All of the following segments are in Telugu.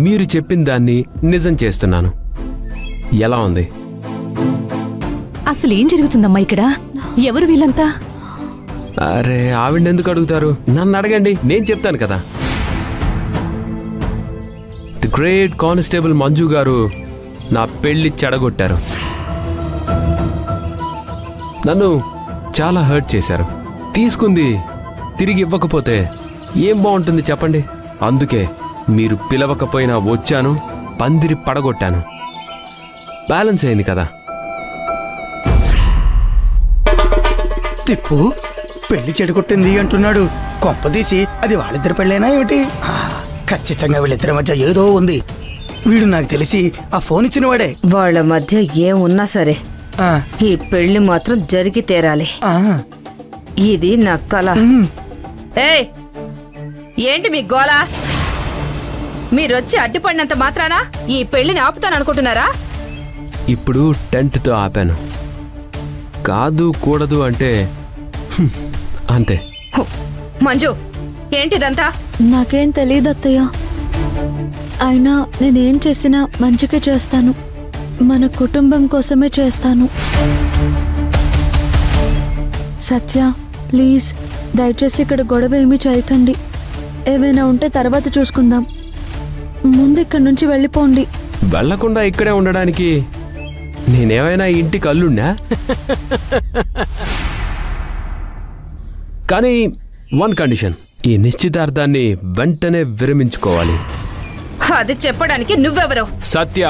మీరు చెప్పిన దాన్ని నిజం చేస్తున్నాను. ఎలా ఉంది? అసలేం జరుగుతుందమ్మా ఇక్కడ? ఎవరు వీళ్ళంతా? అరే ఆవిడెందుకు అడుగుతారు? నన్ను అడగండి, నేను చెప్తాను కదా. ది గ్రేట్ కానిస్టేబుల్ మంజు గారు నా పెళ్లి చెడగొట్టారు. నన్ను చాలా హర్ట్ చేశారు. తీసుకుంది తిరిగి ఇవ్వకపోతే ఏం బాగుంటుంది చెప్పండి. అందుకే మీరు పిలవకపోయినా వచ్చాను, పందిరి పడగొట్టాను. బ్యాలెన్స్ అయింది కదా. తిప్పు పెళ్లి చెడగొట్టింది అంటున్నాడు. కొంపదీసి అది వాళ్ళిద్దరి పెళ్ళైనా ఏమిటి? ఖచ్చితంగా వీళ్ళిద్దరి మధ్య ఏదో ఉంది. వీడు నాకు తెలిసి ఆ ఫోన్ ఇచ్చిన వాడే. వాళ్ళ మధ్య ఏం ఉన్నా సరే ఈ పెళ్లి మాత్రం జరిగి తీరాలి. ఇది నా కళ. ఏయ్, ఏంటి మీ గోల? మీరొచ్చి అడ్డుపడినంత మాత్రాన ఈ పెళ్లిని ఆపుతాననుకుంటున్నారా? ఇప్పుడు టెంట్తో ఆపాను. కాదు కూడదు అంటే అంతే. మంజు, ఏంటిదంతా? నాకేం తెలియదు అత్తయ్య. అయినా నేనేం చేసినా మంచిగా చేస్తాను. మన కుటుంబం కోసమే చేస్తాను. సత్య, ప్లీజ్ దయచేసి ఇక్కడ గొడవ ఏమీ చేయకండి. ఏమైనా ఉంటే తర్వాత చూసుకుందాం. ముందు ఇక్కడి నుంచి వెళ్ళిపోండి. వెళ్లకుండా ఇక్కడే ఉండడానికి నేనేమైనా ఇంటికి అల్లుండా? కానీ వన్ కండిషన్, ఈ నిశ్చితార్థాన్ని వెంటనే విరమించుకోవాలి. అది చెప్పడానికి నువ్వెవరో? సత్య,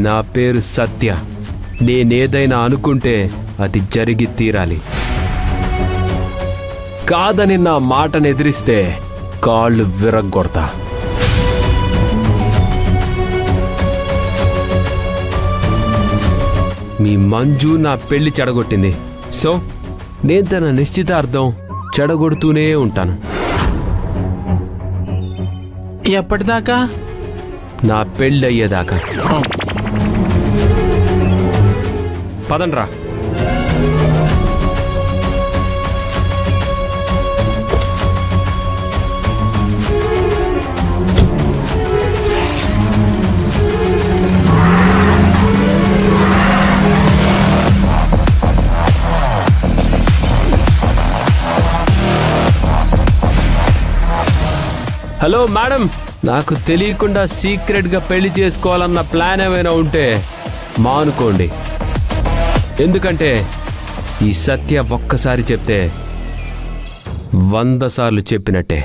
నా పేరు సత్య. నేనేదైనా అనుకుంటే అది జరిగి తీరాలి. కాదని నా మాటను ఎదిరిస్తే కాళ్ళు విరగ్గొడతా. మీ మంజు నా పెళ్లి చెడగొట్టింది. సో నేను తన నిశ్చితార్థం చెడగొడుతూనే ఉంటాను. ఎప్పటిదాకా? నా పెళ్ళి అయ్యేదాకా. పదండ్రా. హలో మేడం, నాకు తెలియకుండా సీక్రెట్గా పెళ్లి చేసుకోవాలన్న ప్లాన్ ఏమైనా ఉంటే మానుకోండి. ఎందుకంటే ఈ సత్య ఒక్కసారి చెప్తే 100 సార్లు చెప్పినట్టే.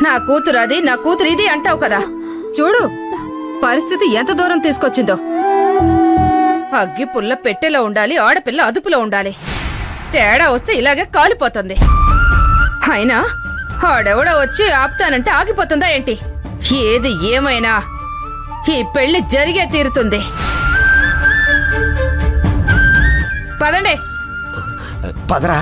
నా కూతురు అది, నా కూతురు ఇది అంటావు కదా. చూడు పరిస్థితి ఎంత దూరం తీసుకొచ్చిందో. అగ్గి పుల్ల పెట్టెలో ఉండాలి, ఆడపిల్ల అదుపులో ఉండాలి. తేడా వస్తే ఇలాగే కాలిపోతుంది. అయినా ఆడెవడో వచ్చి ఆపుతానంటే ఆగిపోతుందా ఏంటి? ఏది ఏమైనా ఈ పెళ్లి జరిగే తీరుతుంది. పదండి. పదరా.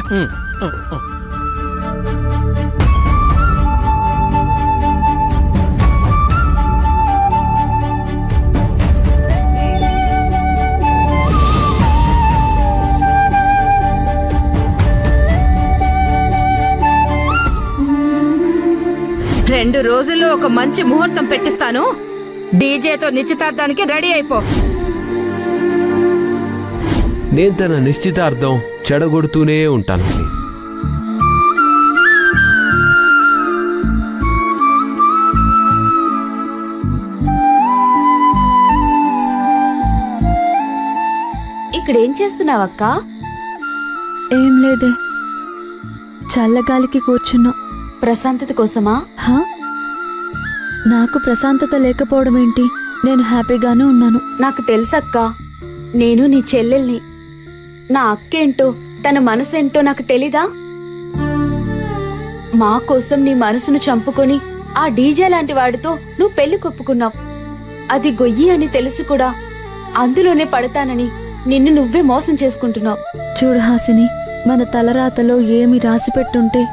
2 రోజుల్లో ఒక మంచి ముహూర్తం పెట్టిస్తాను. డీజేతో నిశ్చితార్థానికి రెడీ అయిపో. నేను తన నిశ్చితార్థం చెడగొడుతూనే ఉంటాను. ఇక్కడేం చేస్తున్నావక్క? ఏం లేదే, చల్లగాలికి కూర్చున్నా. ప్రశాంతత కోసమా? నాకు ప్రశాంతత లేకపోవడం ఏంటి? నేను హ్యాపీగానే ఉన్నాను. నాకు తెలుసక్క, నేను నీ చెల్లెల్ని. నా అక్కేంటో తన మనసేంటో నాకు తెలీదా? మా కోసం నీ మనసును చంపుకొని ఆ డీజే లాంటి వాడితో నువ్వు పెళ్లి కొప్పుకున్నావు. అది గొయ్యి అని తెలుసు కూడా అందులోనే పడతానని నిన్ను నువ్వే మోసం చేసుకుంటున్నావు. చూడు హాసిని, మన తలరాతలో ఏమి రాసిపెట్టుంటే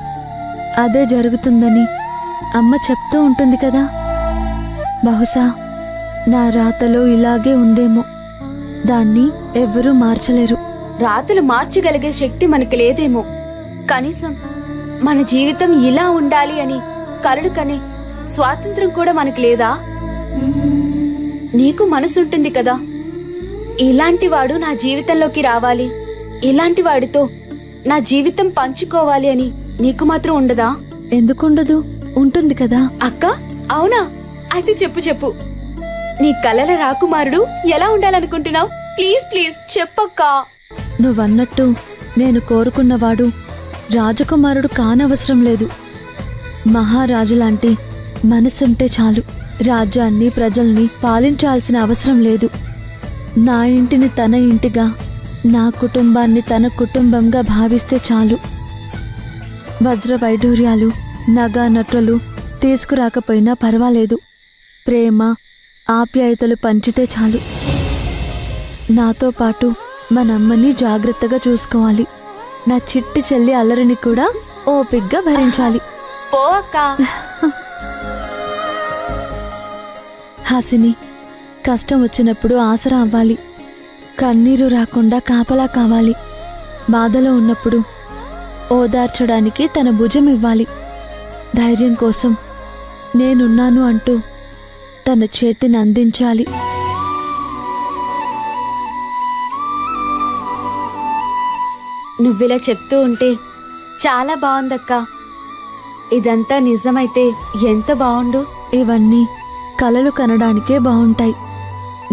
అదే జరుగుతుందని అమ్మ చెప్తూ ఉంటుంది కదా. బహుశా నా రాతలో ఇలాగే ఉందేమో. దాన్ని ఎవ్వరూ మార్చలేరు. రాతలు మార్చగలిగే శక్తి మనకి లేదేమో, కనీసం మన జీవితం ఇలా ఉండాలి అని కలలు కనే స్వాతంత్రం కూడా మనకి లేదా? నీకు మనసుంటుంది కదా, ఇలాంటి వాడు నా జీవితంలోకి రావాలి, ఇలాంటి వాడితో నా జీవితం పంచుకోవాలి అని నీకు మాత్రం ఉండదా? ఎందుకుండదు, ఉంటుంది కదా. అక్క, అవునా? అయితే చెప్పు చెప్పు, నీ కలల రాకుమారుడు ఎలా ఉండాలనుకుంటున్నావు? Please please చెప్పక్కా. నువ్వన్నట్టు నేను కోరుకున్నవాడు రాజకుమారుడు కానవసరం లేదు. మహారాజు లాంటి మనసుంటే చాలు. రాజ్యాన్ని ప్రజల్ని పాలించాల్సిన అవసరం లేదు. నా ఇంటిని తన ఇంటిగా, నా కుటుంబాన్ని తన కుటుంబంగా భావిస్తే చాలు. వజ్ర వైఢూర్యాలు, నగా నట్రలు తీసుకురాకపోయినా పర్వాలేదు. ప్రేమ ఆప్యాయతలు పంచితే చాలు. నాతో పాటు మనమ్మని జాగ్రత్తగా చూసుకోవాలి. నా చిట్టి చెల్లి అల్లరిని కూడా ఓపిగ్గా భరించాలి. పో అక్కా. హాసిని, కష్టం వచ్చినప్పుడు ఆసరా అవ్వాలి. కన్నీరు రాకుండా కాపలా కావాలి. బాధలో ఉన్నప్పుడు ఓదార్చడానికి తన భుజం ఇవ్వాలి. ధైర్యం కోసం నేనున్నాను అంటూ తన చేతిని అందించాలి. నువ్విలా చెప్తూ ఉంటే చాలా బాగుందక్కా. ఇదంతా నిజమైతే ఎంత బాగుండు. ఇవన్నీ కలలు కనడానికే బావుంటాయి.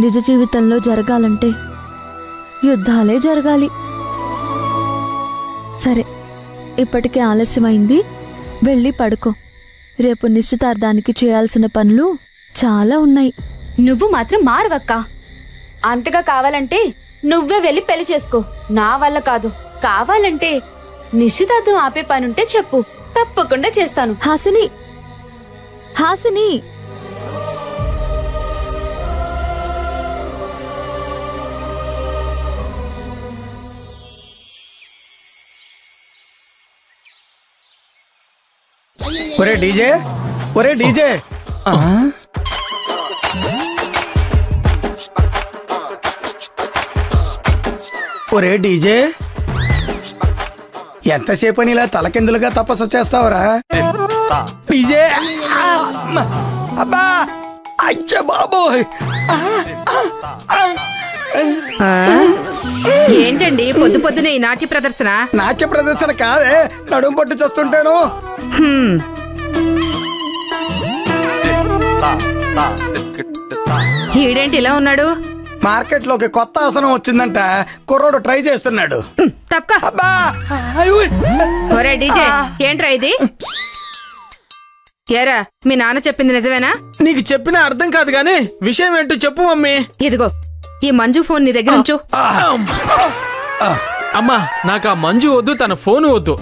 నిజ జీవితంలో జరగాలంటే యుద్ధాలే జరగాలి. సరే, ఇప్పటికే ఆలస్యమైంది, వెళ్ళి పడుకో. రేపు నిశ్చితార్థానికి చేయాల్సిన పనులు చాలా ఉన్నాయి. నువ్వు మాత్రం మారవక్కా. అంతగా కావాలంటే నువ్వే వెళ్ళి పెళ్లి చేసుకో. నా వల్ల కాదు. కావాలంటే నిశ్చితార్థం ఆపే పనుంటే చెప్పు, తప్పకుండా చేస్తాను. హాసిని, హాసిని, ఒరే డీజే, ఒరే డీజే. ఒరే డీజే, ఎంతసేపు అని ఇలా తలకిందులుగా తపస్సు చేస్తావురా డీజే? అబ్బా, అచ్చ బాబోయ్. ఏంటండి పొద్దు పొద్దునే ఈ నాట్య ప్రదర్శన? నాట్య ప్రదర్శన కాదే, నడుం పట్టు చేస్తుంటాను. ఈడేంటి ఇలా ఉన్నాడు? మార్కెట్ లోకి కొత్త ఆసనం వచ్చిందంట, కుర్రోడు ట్రై చేస్తున్నాడు. తప్పక. అబ్బా, ఒరే డీజే, ఏంట్రా ఇది? ఏరా, మీ నాన్న చెప్పింది నిజమేనా? నీకు చెప్పినా అర్థం కాదు గానీ విషయం ఏంటో చెప్పు మమ్మీ. ఇదిగో ఈ మంజు ఫోన్ నీ దగ్గర ఉంచు. అమ్మా, నాకు ఆ మంజు వద్దు, తన ఫోను వద్దు.